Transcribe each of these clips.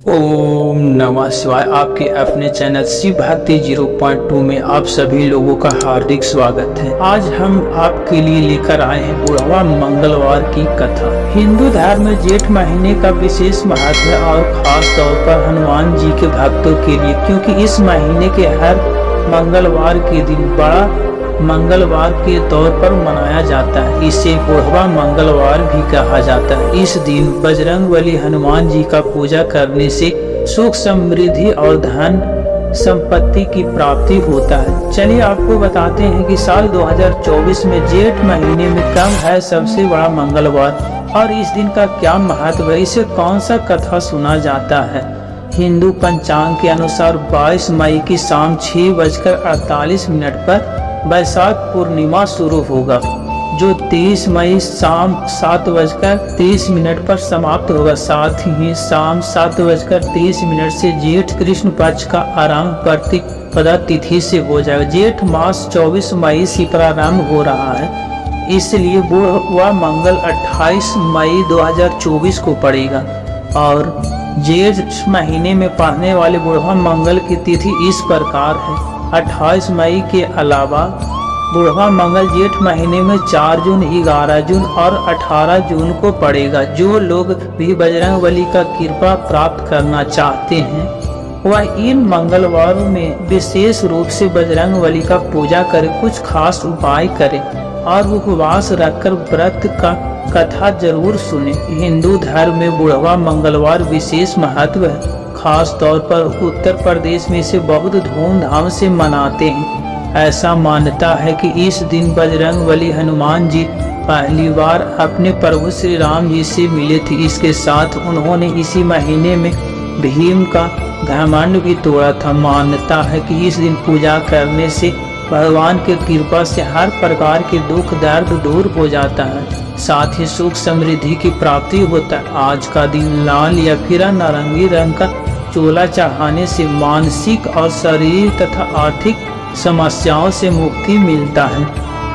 ओम नमः शिवाय। आपके अपने चैनल शिव भक्ति 0.2 में आप सभी लोगों का हार्दिक स्वागत है। आज हम आपके लिए लेकर आए हैं बुढ़वा मंगलवार की कथा। हिंदू धर्म में जेठ महीने का विशेष महत्व है और खास तौर पर हनुमान जी के भक्तों के लिए, क्योंकि इस महीने के हर मंगलवार के दिन बड़ा मंगलवार के तौर पर मनाया जाता है। इसे बुढ़वा मंगलवार भी कहा जाता है। इस दिन बजरंगबली हनुमान जी का पूजा करने से सुख समृद्धि और धन संपत्ति की प्राप्ति होता है। चलिए आपको बताते हैं कि साल 2024 में जेठ महीने में कब है सबसे बड़ा मंगलवार और इस दिन का क्या महत्व है, इसे कौन सा कथा सुना जाता है। हिंदू पंचांग के अनुसार 22 मई की शाम 6:48 पर बैसाख पूर्णिमा शुरू होगा, जो 23 मई शाम 7:30 पर समाप्त होगा। साथ ही शाम 7:30 से जेठ कृष्ण पक्ष का आरंभ प्रतिपदा तिथि से हो जाएगा। जेठ मास 24 मई से प्रारंभ हो रहा है, इसलिए बुढ़वा मंगल 28 मई 2024 को पड़ेगा। और जेठ महीने में पड़ने वाले बुढ़वा मंगल की तिथि इस प्रकार है। 28 मई के अलावा बुढ़वा मंगल जेठ महीने में 4 जून, 11 जून और 18 जून को पड़ेगा। जो लोग भी बजरंगबली का कृपा प्राप्त करना चाहते हैं वह इन मंगलवारों में विशेष रूप से बजरंगबली का पूजा करें, कुछ खास उपाय करें और उपवास रखकर व्रत का कथा जरूर सुने। हिंदू धर्म में बुढ़वा मंगलवार विशेष महत्व है। खास तौर पर उत्तर प्रदेश में इसे बहुत धूमधाम से मनाते हैं। ऐसा मान्यता है कि इस दिन बजरंगबली हनुमान जी पहली बार अपने प्रभु श्री राम जी से मिले थे। इसके साथ उन्होंने इसी महीने में भीम का घमंड भी तोड़ा था। मान्यता है कि इस दिन पूजा करने से भगवान की कृपा से हर प्रकार के दुख दर्द दूर हो जाता है, साथ ही सुख समृद्धि की प्राप्ति होता है। आज का दिन लाल या फिर नारंगी रंग का चोला चढ़ाने से मानसिक और शरीर तथा आर्थिक समस्याओं से मुक्ति मिलता है।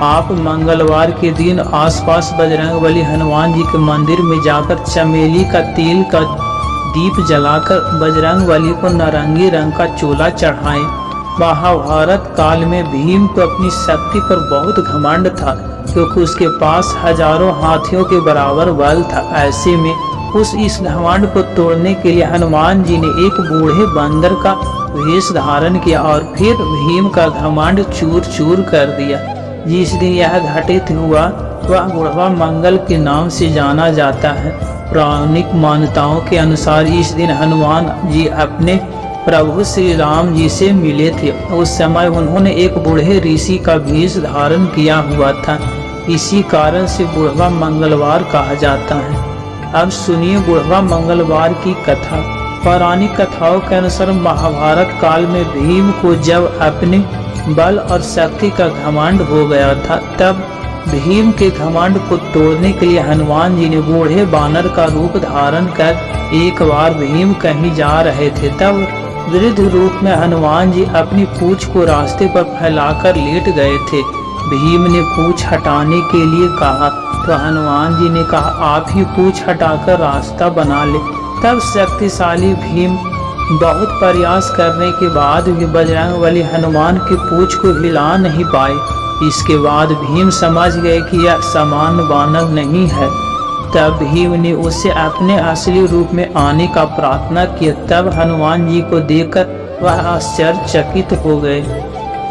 आप मंगलवार के दिन आसपास बजरंगबली हनुमान जी के मंदिर में जाकर चमेली का तेल का दीप जलाकर बजरंगबली को नारंगी रंग का चोला चढ़ाएं। महाभारत काल में भीम को अपनी शक्ति पर बहुत घमंड था, क्योंकि उसके पास हजारों हाथियों के बराबर बल था। ऐसे में इस घमंड को तोड़ने के लिए हनुमान जी ने एक बूढ़े बंदर का वेश धारण किया और फिर भीम का घमंड चूर चूर कर दिया। जिस दिन यह घटित हुआ वह बुढ़वा मंगल के नाम से जाना जाता है। पौराणिक मान्यताओं के अनुसार इस दिन हनुमान जी अपने प्रभु श्री राम जी से मिले थे। उस समय उन्होंने एक बूढ़े ऋषि का वेश धारण किया हुआ था। इसी कारण से बुढ़वा मंगलवार कहा जाता है। अब सुनिए बुढ़वा मंगलवार की कथा। पौराणिक कथाओं के अनुसार महाभारत काल में भीम को जब अपने बल और शक्ति का घमंड हो गया था, तब भीम के घमंड को तोड़ने के लिए हनुमान जी ने बूढ़े बानर का रूप धारण कर एक बार भीम कहीं जा रहे थे, तब वृद्ध रूप में हनुमान जी अपनी पूंछ को रास्ते पर फैलाकर लेट गए थे। भीम ने पूंछ हटाने के लिए कहा तो हनुमान जी ने कहा, आप ही पूंछ हटाकर रास्ता बना ले। तब शक्तिशाली भीम बहुत प्रयास करने के बाद भी बजरंगबली हनुमान की पूंछ को हिला नहीं पाए। इसके बाद भीम समझ गए कि यह सामान्य बानर नहीं है। तब भीम ने उससे अपने असली रूप में आने का प्रार्थना किया। तब हनुमान जी को देखकर वह आश्चर्यचकित हो गए।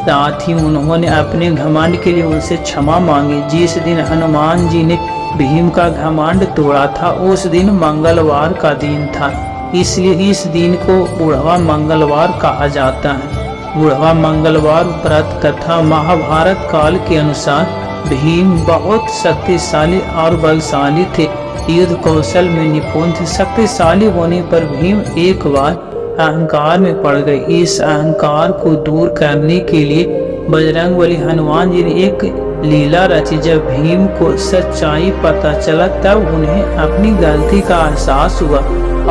साथ ही उन्होंने अपने घमंड के लिए उनसे क्षमा मांगी। जिस दिन हनुमान जी ने भीम का घमंड तोड़ा था उस दिन मंगलवार का दिन था, इसलिए इस दिन को बुढ़वा मंगलवार कहा जाता है। बुढ़वा मंगलवार व्रत कथा। महाभारत काल के अनुसार भीम बहुत शक्तिशाली और बलशाली थे, युद्ध कौशल में निपुण थे। शक्तिशाली होने पर भीम एक बार अहंकार में पड़ गए। इस अहंकार को दूर करने के लिए बजरंगबली हनुमान जी ने एक लीला रची। जब भीम को सच्चाई पता चला तब उन्हें अपनी गलती का एहसास हुआ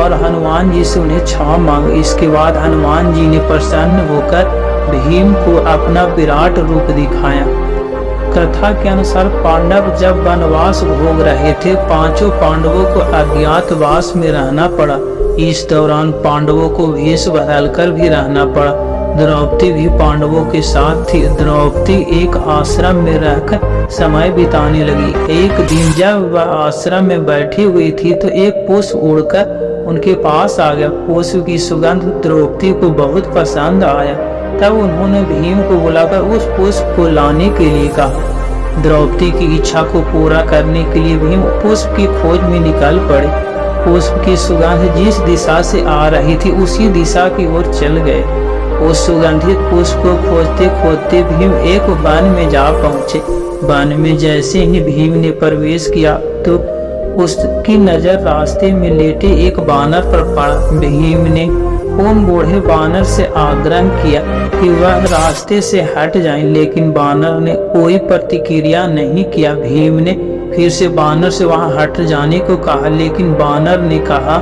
और हनुमान जी से उन्हें क्षमा मांगी। इसके बाद हनुमान जी ने प्रसन्न होकर भीम को अपना विराट रूप दिखाया। कथा के अनुसार पांडव जब वनवास भोग रहे थे, 5 पांडवों को अज्ञातवास में रहना पड़ा। इस दौरान पांडवों को वेश बदलकर भी रहना पड़ा। द्रौपदी भी पांडवों के साथ थी। द्रौपदी एक आश्रम में रहकर समय बिताने लगी। एक दिन जब वह आश्रम में बैठी हुई थी तो एक पुष्प उड़कर उनके पास आ गया। पुष्प की सुगंध द्रौपदी को बहुत पसंद आया। तब उन्होंने भीम को बुलाकर उस पुष्प को लाने के लिए कहा। द्रौपदी की इच्छा को पूरा करने के लिए भीम पुष्प की खोज में निकल पड़े। पुष्प की सुगंध जिस दिशा से आ रही थी उसी दिशा की ओर चल गए। उस सुगंधित पुष्प को खोजते खोजते भीम एक वन में जा पहुंचे। वन में जैसे ही भीम ने प्रवेश किया तो उसकी नजर रास्ते में लेटे एक बानर पर पड़ा। भीम ने उन बूढ़े बानर से आग्रह किया कि वह रास्ते से हट जाएं, लेकिन बानर ने कोई प्रतिक्रिया नहीं किया। भीम ने फिर से बानर से वहां हट जाने को कहा, लेकिन बानर ने कहा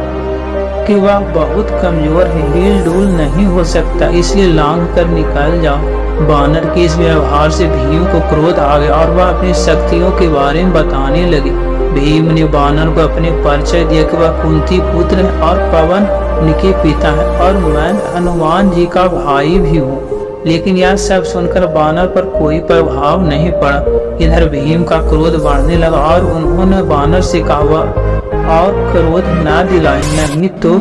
कि वह बहुत कमजोर है, हिल डुल नहीं हो सकता, इसलिए लांघ कर निकल जाओ। बानर के इस व्यवहार से भीम को क्रोध आ गया और वह अपनी शक्तियों के बारे में बताने लगे। भीम ने बानर को अपने परिचय दिया कि वह कुंती पुत्र है और पवन उनके पिता है और मैं हनुमान जी का भाई भी हूँ। लेकिन यह सब सुनकर बानर पर कोई प्रभाव नहीं पड़ा। इधर भीम का क्रोध बढ़ने लगा और उन्होंने बानर से कहा और क्रोध न दिलाए, नहीं तो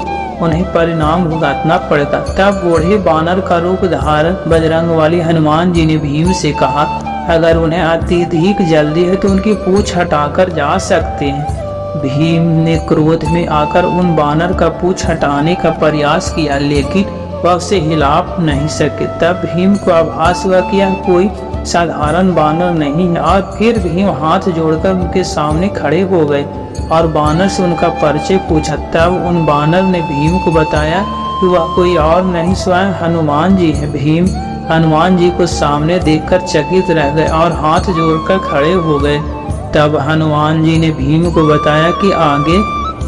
उन्हें परिणाम भुगतना पड़ेगा। तब बूढ़े बानर का रूप धारण बजरंगबली हनुमान जी ने भीम से कहा, अगर उन्हें अत्यधिक जल्दी है तो उनकी पूंछ हटाकर जा सकते हैं। भीम ने क्रोध में आकर उन बानर का पूंछ हटाने का प्रयास किया, लेकिन वह उसे हिला नहीं सके। तब भीम को आभास हुआ कि यह कोई साधारण बानर नहीं है और फिर भीम हाथ जोड़कर उनके सामने खड़े हो गए और बानर से उनका परिचय पूछा। तब उन बानर ने भीम को बताया कि वह कोई और नहीं स्वयं हनुमान जी है। भीम हनुमान जी को सामने देखकर चकित रह गए और हाथ जोड़कर खड़े हो गए। तब हनुमान जी ने भीम को बताया कि आगे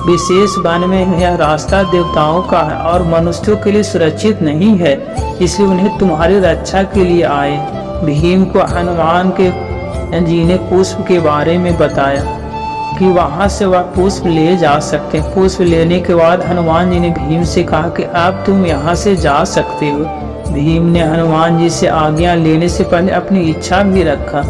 विशेष वन में यह रास्ता देवताओं का है और मनुष्यों के लिए सुरक्षित नहीं है, इसलिए उन्हें तुम्हारी रक्षा के लिए आए। भीम को हनुमान के जी ने पुष्प के बारे में बताया कि वहां से वह पुष्प ले जा सकते हैं। पुष्प लेने के बाद हनुमान जी ने भीम से कहा कि अब तुम यहाँ से जा सकते हो। भीम ने हनुमान जी से आज्ञा लेने से पहले अपनी इच्छा भी रखा।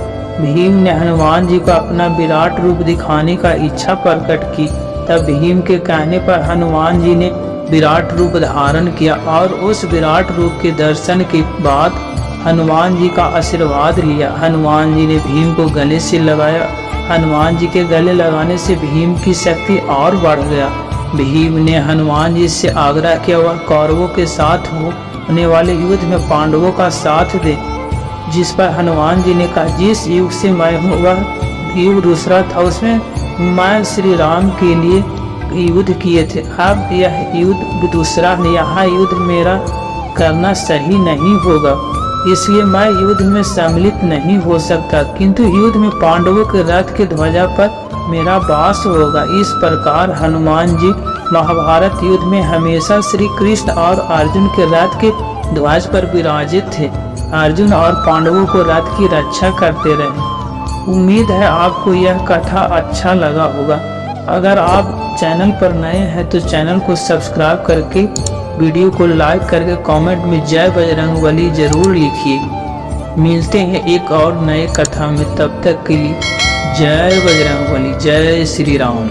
भीम ने हनुमान जी को अपना विराट रूप दिखाने का इच्छा प्रकट की। तब भीम के कहने पर हनुमान जी ने विराट रूप धारण किया और उस विराट रूप के दर्शन के बाद हनुमान जी का आशीर्वाद लिया। हनुमान जी ने भीम को गले से लगाया। हनुमान जी के गले लगाने से भीम की शक्ति और बढ़ गया। भीम ने हनुमान जी से आग्रह किया वह कौरवों के साथ होने वाले युद्ध में पांडवों का साथ दे, जिस पर हनुमान जी ने कहा, जिस युग से मैं हूँ वह युग दूसरा था, उसमें मैं श्री राम के लिए युद्ध किए थे। अब यह युद्ध दूसरा है, यहाँ युद्ध मेरा करना सही नहीं होगा, इसलिए मैं युद्ध में सम्मिलित नहीं हो सकता, किंतु युद्ध में पांडवों के रथ के ध्वजा पर मेरा वास होगा। इस प्रकार हनुमान जी महाभारत युद्ध में हमेशा श्री कृष्ण और अर्जुन के रथ के ध्वज पर विराजित थे। अर्जुन और पांडवों को रथ की रक्षा करते रहे। उम्मीद है आपको यह कथा अच्छा लगा होगा। अगर आप चैनल पर नए हैं तो चैनल को सब्सक्राइब करके वीडियो को लाइक करके कमेंट में जय बजरंगबली जरूर लिखिए। मिलते हैं एक और नए कथा में, तब तक के लिए जय बजरंगबली, जय श्री राम।